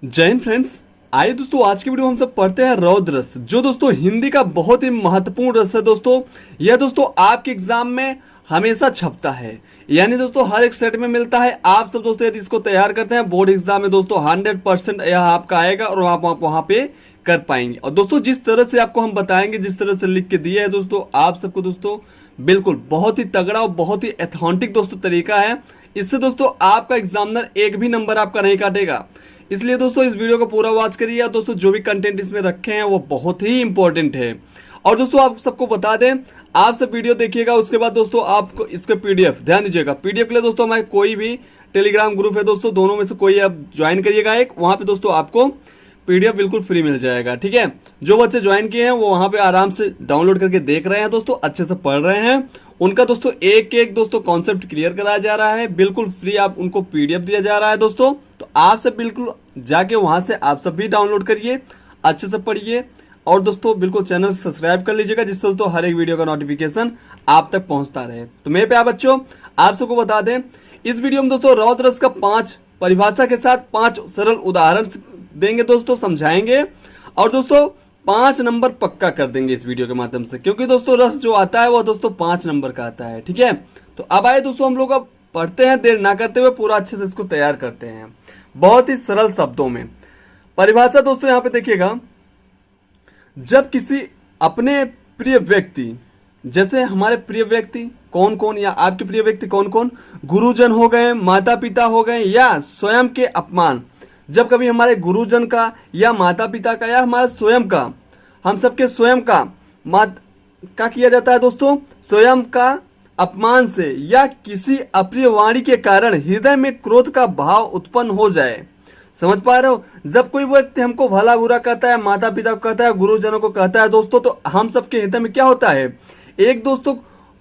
जय हिंद फ्रेंड्स। आइए दोस्तों, आज की वीडियो हम सब पढ़ते हैं रौद्र रस, जो दोस्तों हिंदी का बहुत ही महत्वपूर्ण रस है। दोस्तों यह दोस्तों आपके एग्जाम में हमेशा छपता है, यानी दोस्तों हर एक सेट में मिलता है। आप सब दोस्तों यदि इसको तैयार करते हैं बोर्ड एग्जाम में दोस्तों 100% यह आपका आएगा और आप वहां पे कर पाएंगे। और दोस्तों जिस तरह से आपको हम बताएंगे, जिस तरह से लिख के दिए है दोस्तों, आप सबको दोस्तों बिल्कुल बहुत ही तगड़ा और बहुत ही एथेंटिक दोस्तों तरीका है। इससे दोस्तों आपका एग्जामिनर एक भी नंबर आपका नहीं काटेगा। इसलिए दोस्तों इस वीडियो को पूरा वॉच करिए। और दोस्तों जो भी कंटेंट इसमें रखे हैं वो बहुत ही इंपॉर्टेंट है। और दोस्तों आप सबको बता दें, आप सब वीडियो देखिएगा, उसके बाद दोस्तों आपको इसके पीडीएफ ध्यान दीजिएगा। पीडीएफ के लिए दोस्तों हमारे कोई भी टेलीग्राम ग्रुप है दोस्तों, दोनों में से कोई आप ज्वाइन करिएगा एक, वहां पे दोस्तों आपको पीडीएफ बिल्कुल फ्री मिल जाएगा। ठीक है, जो बच्चे ज्वाइन किए हैं वो वहां पे आराम से डाउनलोड करके देख रहे हैं दोस्तों, अच्छे से पढ़ रहे हैं। उनका दोस्तों एक एक दोस्तों कॉन्सेप्ट क्लियर कराया जा रहा है, बिल्कुल फ्री आप उनको पीडीएफ दिया जा रहा है दोस्तों। तो आप सब बिल्कुल जाके वहां से आप सब भी डाउनलोड करिए, अच्छे से पढ़िए। और दोस्तों बिल्कुल चैनल सब्सक्राइब कर लीजिएगा, जिससे दोस्तों हर एक वीडियो का नोटिफिकेशन आप तक पहुंचता रहे। तो मेरे प्यारे बच्चों, आप सबको बता दें, इस वीडियो में दोस्तों रौद्र रस का 5 परिभाषा के साथ 5 सरल उदाहरण देंगे दोस्तों, समझाएंगे। और दोस्तों 5 नंबर पक्का कर देंगे इस वीडियो के माध्यम से, क्योंकि दोस्तों रस जो आता है वो दोस्तों 5 नंबर का आता है। ठीक है, तो अब आए दोस्तों हम लोग अब पढ़ते हैं, देर ना करते हुए पूरा अच्छे से इसको तैयार करते हैं बहुत ही सरल शब्दों में। परिभाषा दोस्तों यहाँ पे देखिएगा, जब किसी अपने प्रिय व्यक्ति, जैसे हमारे प्रिय व्यक्ति कौन कौन, या आपके प्रिय व्यक्ति कौन कौन, गुरुजन हो गए, माता पिता हो गए, या स्वयं के अपमान। जब कभी हमारे गुरुजन का या माता पिता का या हमारे स्वयं का, हम सबके स्वयं का क्या किया जाता है दोस्तों, स्वयं का अपमान से या किसी अप्रिय वाणी के कारण हृदय में क्रोध का भाव उत्पन्न हो जाए। समझ पा रहे हो, जब कोई व्यक्ति हमको भला बुरा कहता है, माता पिता को कहता है, गुरुजनों को कहता है दोस्तों, तो हम सबके हृदय में क्या होता है, एक दोस्तों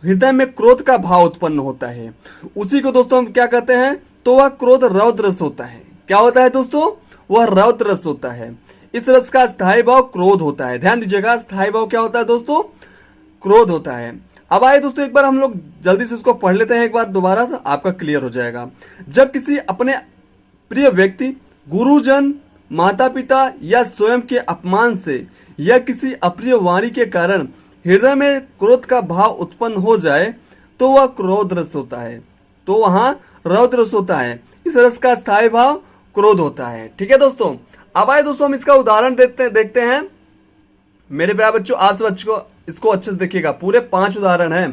हृदय में क्रोध का भाव उत्पन्न होता है। उसी को दोस्तों हम क्या कहते हैं, तो वह क्रोध रौद्र रस होता है। क्या होता है दोस्तों, वह रौद्र रस होता है। इस रस का स्थायी भाव क्रोध होता है। ध्यान दीजिएगा, स्थायी भाव क्या होता है दोस्तों, क्रोध होता है। अब आए दोस्तों एक बार हम लोग जल्दी से इसको पढ़ लेते हैं एक बार दोबारा, तो आपका क्लियर हो जाएगा। जब किसी अपने प्रिय व्यक्ति, गुरुजन, माता पिता या स्वयं के अपमान से या किसी अप्रिय वाणी के कारण हृदय में क्रोध का भाव उत्पन्न हो जाए, तो वह क्रोध रस होता है, तो वहां रौद्र रस होता है। इस रस का स्थायी भाव क्रोध होता है। ठीक है दोस्तों, अब आए दोस्तों हम इसका उदाहरण देखते हैं। मेरे प्यारे बच्चों, आप सब बच्चों को इसको अच्छे से देखिएगा, पूरे 5 उदाहरण हैं।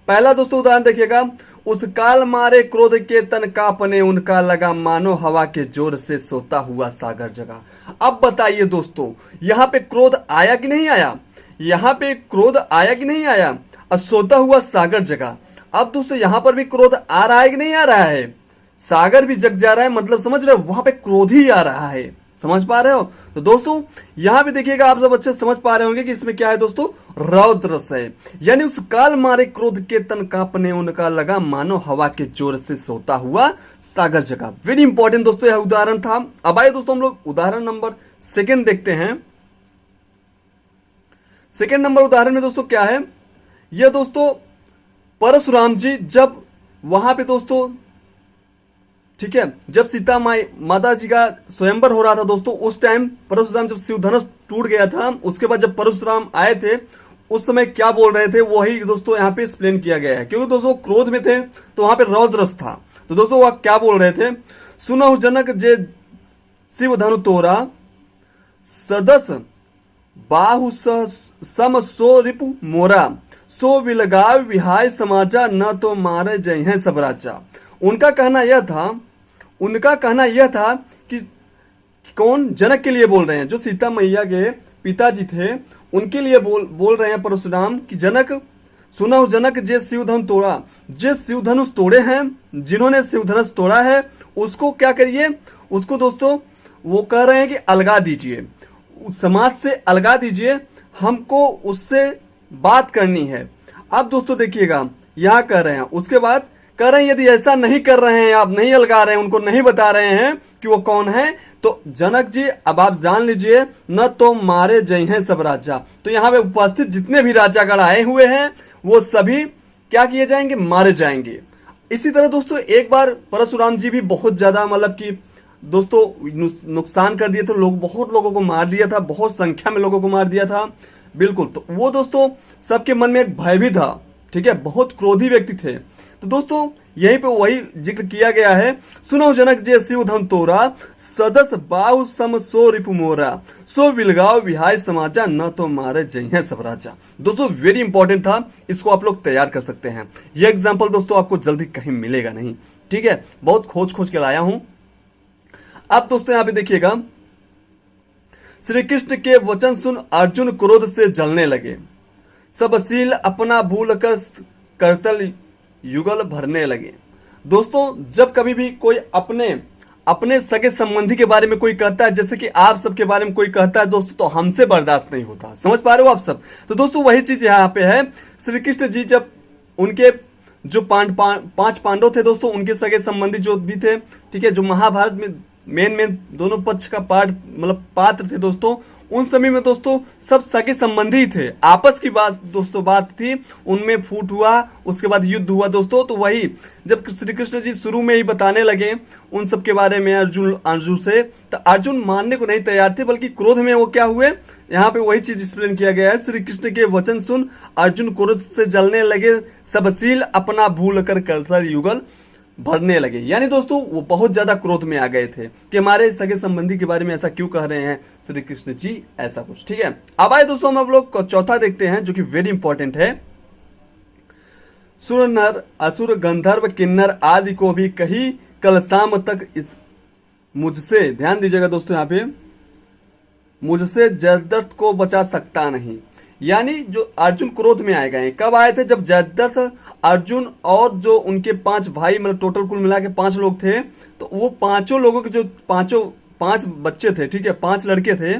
पहला दोस्तों उदाहरण देखिएगा, उस काल मारे क्रोध के तन कांपने, उनका लगा मानो हवा के जोर से सोता हुआ सागर जगा। अब बताइए दोस्तों, यहाँ पे क्रोध आया कि नहीं आया, यहाँ पे क्रोध आया कि नहीं आया, और सोता हुआ सागर जगा। अब दोस्तों यहाँ पर भी क्रोध आ रहा है कि नहीं आ रहा है, सागर भी जग जा रहा है, मतलब समझ रहे हो, वहां पे क्रोध ही आ रहा है। समझ पा रहे हो, तो दोस्तों यहां भी देखिएगा, आप सब अच्छे समझ पा रहे होंगे कि इसमें क्या है दोस्तों, रौद्र रस है। यानी उस काल मारे क्रोध के तन कांपने, उनका लगा मानो हवा के जोर से सोता हुआ सागर जगा। वेरी इंपॉर्टेंट दोस्तों यह उदाहरण था। अब आइए दोस्तों हम लोग उदाहरण नंबर 2 देखते हैं। 2 नंबर उदाहरण में दोस्तों क्या है, यह दोस्तों परशुराम जी जब वहां पे दोस्तों, ठीक है, जब सीता माता जी का स्वयंवर हो रहा था दोस्तों, उस टाइम परशुराम जब शिव धनुष टूट गया था, उसके बाद जब परशुराम आए थे उस समय क्या बोल रहे थे, वही दोस्तों यहाँ पे एक्सप्लेन किया गया है। क्योंकि दोस्तों क्रोध में थे तो वहां पे रौद्र रस था। तो दोस्तों वह क्या बोल रहे थे, सुनो जनक जे शिव धनु तोरा, सदस बाहु सम सो रिपु मोरा, सो विलगाव विहाय समाजा, न तो मारे जय हैं सब राजा। उनका कहना यह था कि कौन, जनक के लिए बोल रहे हैं, जो सीता मैया के पिताजी थे उनके लिए बोल रहे हैं परशुराम कि जनक, सुनो जनक जे शिवधनुष तोड़ा, जे शिवधनुष तोड़े हैं, जिन्होंने शिवधनुष तोड़ा है उसको क्या करिए, उसको दोस्तों वो कह रहे हैं कि अलगा दीजिए, समाज से अलगा दीजिए, हमको उससे बात करनी है। अब दोस्तों देखिएगा यहाँ कह रहे हैं, उसके बाद कह रहे हैं यदि ऐसा नहीं कर रहे हैं, आप नहीं अलगा रहे हैं, उनको नहीं बता रहे हैं कि वो कौन है, तो जनक जी अब आप जान लीजिए, न तो मारे जय हैं सब राजा। तो यहाँ पे उपस्थित जितने भी राजागण आए हुए हैं वो सभी क्या किए जाएंगे, मारे जाएंगे। इसी तरह दोस्तों एक बार परशुराम जी भी बहुत ज्यादा मतलब कि दोस्तों नुकसान कर दिए थे, लोग बहुत लोगों को मार दिया था, बहुत संख्या में लोगों को मार दिया था। बिल्कुल, तो वो दोस्तों सबके मन में एक भय भी था, ठीक है, बहुत क्रोधी व्यक्ति थे। तो दोस्तों यहीं पे वही जिक्र किया गया है, सुनो जनक जे शिव धन तोरा, सदस बाहु सम सो रिपु मोरा, सो विलगाव विहाय समाचा, न तो मारे जय सब राजा। दोस्तों वेरी इंपॉर्टेंट था, इसको आप लोग तैयार कर सकते हैं। ये एग्जाम्पल दोस्तों आपको जल्दी कहीं मिलेगा नहीं, ठीक है, बहुत खोज के लाया हूं। अब दोस्तों यहां पे देखिएगा, श्री कृष्ण के वचन सुन अर्जुन क्रोध से जलने लगे, सब सील अपना भूल कर करतल युगल भरने लगे। दोस्तों जब कभी भी कोई अपने सगे संबंधी के बारे में कोई कहता है, जैसे कि आप सबके बारे में कोई कहता है दोस्तों, तो हमसे बर्दाश्त नहीं होता। समझ पा रहे हो आप सब? तो दोस्तों वही चीज यहाँ पे है। श्री कृष्ण जी जब उनके जो पांच पांडव थे दोस्तों, उनके सगे संबंधी जो भी थे, ठीक है, जो महाभारत में मेन दोनों पक्ष का पात्र थे दोस्तों, उन समय में दोस्तों सब सगे संबंधी थे, आपस की बात थी, उनमें फूट हुआ, उसके बाद युद्ध हुआ दोस्तों। तो वही जब श्री कृष्ण जी शुरू में ही बताने लगे उन सब के बारे में अर्जुन से, तो अर्जुन मानने को नहीं तैयार थे, बल्कि क्रोध में वो क्या हुए, यहाँ पे वही चीज एक्सप्लेन किया गया है। श्री कृष्ण के वचन सुन अर्जुन क्रोध से जलने लगे, सब सील अपना भूल कर करतल युगल भरने लगे। यानी दोस्तों वो बहुत ज्यादा क्रोध में आ गए थे कि हमारे सगे संबंधी के बारे में ऐसा क्यों कह रहे हैं श्री कृष्ण जी, ऐसा कुछ, ठीक है। अब आए दोस्तों हम आप लोग चौथा देखते हैं, जो कि वेरी इंपॉर्टेंट है। सुर नर असुर गंधर्व किन्नर आदि को भी कही कल शाम तक इस मुझसे, ध्यान दीजिएगा दोस्तों यहाँ पे, मुझसे जयद्रथ को बचा सकता नहीं। यानी जो अर्जुन क्रोध में आए गए, कब आए थे, जब जयद्रथ, अर्जुन और जो उनके 5 भाई, टोटल कुल मिला के 5 लोग थे, तो वो 5 लोगों के जो 5 बच्चे थे, ठीक है, 5 लड़के थे,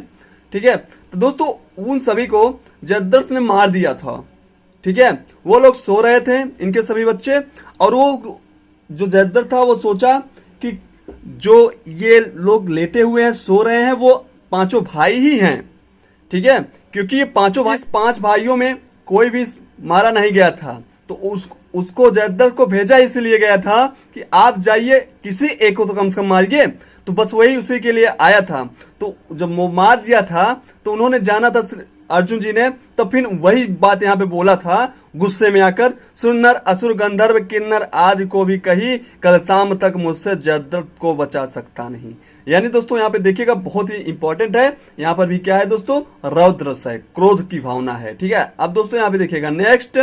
ठीक है, तो दोस्तों उन सभी को जयद्रथ ने मार दिया था, ठीक है। वो लोग सो रहे थे, इनके सभी बच्चे, और वो जो जयद्रथ था वो सोचा कि जो ये लोग लेटे हुए हैं, सो रहे हैं, वो 5 भाई ही हैं, ठीक है, क्योंकि ये 5 भाइयों में कोई भी मारा नहीं गया था। तो उसको जयद्रथ को भेजा इसलिए गया था कि आप जाइए किसी एक को तो कम से कम मारिए, तो बस वही उसी के लिए आया था। तो जब वो मार दिया था तो उन्होंने जाना था अर्जुन जी ने, तो फिर वही बात यहाँ पे बोला था गुस्से में आकर, सुनर असुर गंधर्व किन्नर आदि को भी कही कल शाम तक मुझसे जयद्रथ को बचा सकता नहीं। यानी दोस्तों यहाँ पे देखिएगा बहुत ही इंपॉर्टेंट है, यहाँ पर भी क्या है दोस्तों, रौद्र रस है, क्रोध की भावना है, ठीक है। अब दोस्तों यहाँ पे देखिएगा नेक्स्ट,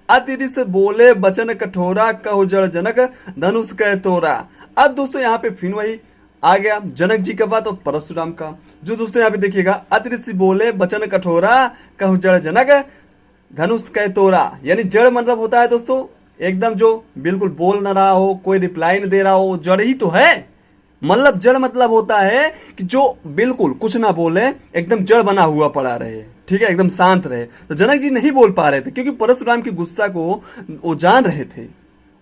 अतिरिस बोले बचन कठोरा कहु जड़ जनक धनुष कह तोरा। अब दोस्तों यहाँ पे फिर वही आ गया जनक जी का बात और परशुराम का, जो दोस्तों यहाँ पे देखिएगा, अतिरिस बोले बचन कठोरा कहु जड़ जनक धनुष कह तोरा। यानी जड़ मतलब होता है दोस्तों एकदम जो बिल्कुल बोल ना रहा हो, कोई रिप्लाई नहीं दे रहा हो, जड़ ही तो है। मतलब जड़ मतलब होता है कि जो बिल्कुल कुछ ना बोले, एकदम जड़ बना हुआ पड़ा रहे, ठीक है, एकदम शांत रहे। तो जनक जी नहीं बोल पा रहे थे, क्योंकि परशुराम के गुस्सा को वो जान रहे थे,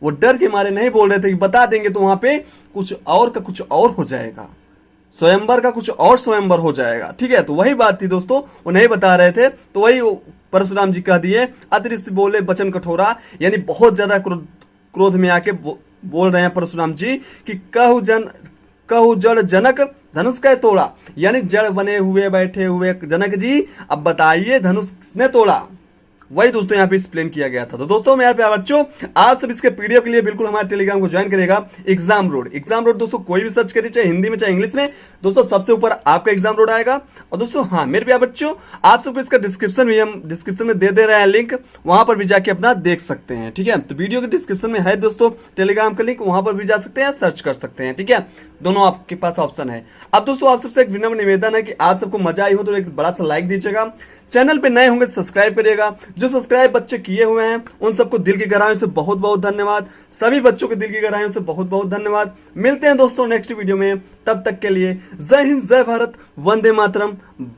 वो डर के मारे नहीं बोल रहे थे कि बता देंगे तो वहां पे कुछ और का कुछ और हो जाएगा, स्वयंवर का कुछ और स्वयंवर हो जाएगा, ठीक है। तो वही बात थी दोस्तों, वो नहीं बता रहे थे, तो वही परशुराम जी कह दिए, अतिरिक्त बोले बचन कठोरा। यानी बहुत ज्यादा क्रोध में आके बोल रहे हैं परशुराम जी कि कहु जड़ जनक धनुष का तोड़ा। यानी जड़ बने हुए बैठे हुए जनक जी, अब बताइए धनुष किसने तोड़ा। वही दोस्तों यहाँ पे एक्सप्लेन किया गया था। तो दोस्तों मेरे प्यारे बच्चों, आप सब इसके पीडीएफ के लिए बिल्कुल हमारे टेलीग्राम को ज्वाइन करेगा। एग्जाम रोड दोस्तों कोई भी सर्च करिए, चाहे हिंदी में चाहे इंग्लिश में, दोस्तों सबसे ऊपर आपका एग्जाम रोड आएगा। और दोस्तों हाँ मेरे प्यारे बच्चों, आप सबको इसका डिस्क्रिप्शन भी हम डिस्क्रिप्शन में दे रहे हैं लिंक, वहां पर भी जाके अपना देख सकते हैं, ठीक है। तो वीडियो के डिस्क्रिप्शन में है दोस्तों टेलीग्राम का लिंक, वहां पर भी जा सकते हैं, सर्च कर सकते हैं, ठीक है, दोनों आपके पास ऑप्शन है। अब दोस्तों आप सबसे एक विनम्र निवेदन है कि आप सबको मजा आई हो तो एक बड़ा सा लाइक दीजिएगा, चैनल पे नए होंगे तो सब्सक्राइब करिएगा। जो सब्सक्राइब बच्चे किए हुए हैं उन सबको दिल की गहराइयों से बहुत बहुत धन्यवाद, सभी बच्चों के दिल की गहराइयों से बहुत बहुत धन्यवाद। मिलते हैं दोस्तों नेक्स्ट वीडियो में, तब तक के लिए जय हिंद, जय भारत, वंदे मातरम,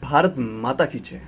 भारत माता की जय।